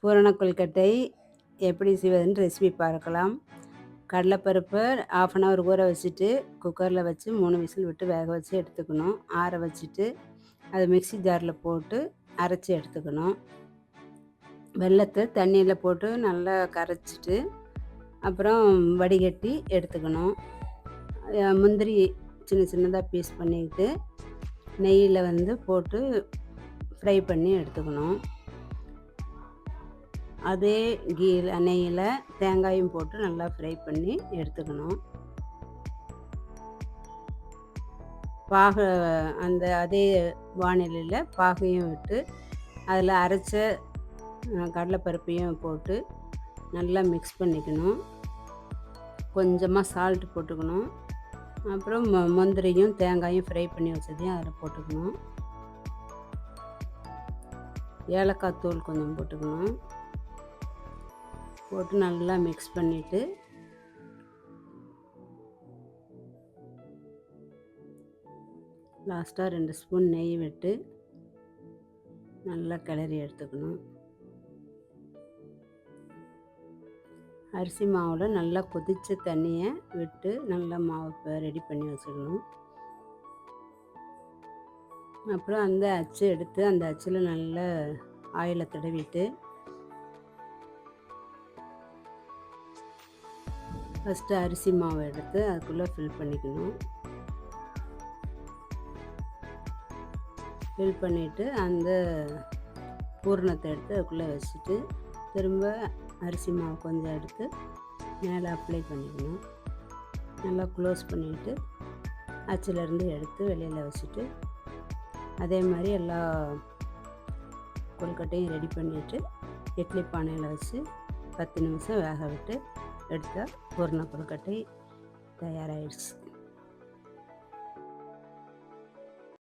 பூரண கொழுக்கட்டை எப்படி செய்வதுன்னு ரெசிபி பார்க்கலாம். கடலைப்பருப்பை 1/2 ஊற வச்சுட்டு குக்கரில் வச்சு 3 விசில் விட்டு வேக வச்சு எடுத்துக்கணும். ஆற வச்சுட்டு அதை மிக்ஸி ஜாரில் போட்டு அரைச்சி எடுத்துக்கணும். வெல்லத்தை தண்ணியில் போட்டு நல்லா கரைச்சிட்டு அப்புறம் வடிகட்டி எடுத்துக்கணும். முந்திரி சின்ன சின்னதாக பீஸ் பண்ணிக்கிட்டு நெய்யில் போட்டு ஃப்ரை பண்ணி எடுத்துக்கணும். அதே நெய்யில் தேங்காயும் போட்டு நல்லா ஃப்ரை பண்ணி எடுத்துக்கணும். அதே வானிலையில் பாகையும் விட்டு அதில் அரைச்ச கடலைப்பருப்பையும் போட்டு நல்லா மிக்ஸ் பண்ணிக்கணும். கொஞ்சமாக சால்ட் போட்டுக்கணும். அப்புறம் முந்திரியும் தேங்காயும் ஃப்ரை பண்ணி வச்சதையும் அதில் போட்டுக்கணும். ஏலக்காய் தூள் கொஞ்சம் போட்டுக்கணும். போட்டு நல்லா மிக்ஸ் பண்ணிவிட்டு லாஸ்ட்டாக 2 ஸ்பூன் நெய் விட்டு நல்லா கிளறி எடுத்துக்கணும். அரிசி மாவில் நல்லா கொதித்த தண்ணியை விட்டு நல்லா மாவு ரெடி பண்ணி வச்சுக்கணும். அப்புறம் அந்த அச்சு எடுத்து அந்த அச்சில் நல்லா ஆயிலை தடவிட்டு ஃபஸ்ட்டு அரிசி மாவை எடுத்து அதுக்குள்ளே ஃபில் பண்ணிக்கணும். ஃபில் பண்ணிவிட்டு அந்த பூரணத்தை எடுத்து அதுக்குள்ளே வச்சுட்டு திரும்ப அரிசி மாவு கொஞ்சம் எடுத்து மேலே அப்ளை பண்ணிக்கணும். நல்லா க்ளோஸ் பண்ணிவிட்டு அச்சிலேருந்து எடுத்து வெளியில் வச்சுட்டு அதே மாதிரி எல்லா கொழுக்கட்டையும் ரெடி பண்ணிவிட்டு இட்லி பானையில் வச்சு 10 நிமிஷம் வேக விட்டு எடுத்தால் பூரண கொழுக்கட்டை தயாராகிடுச்சு.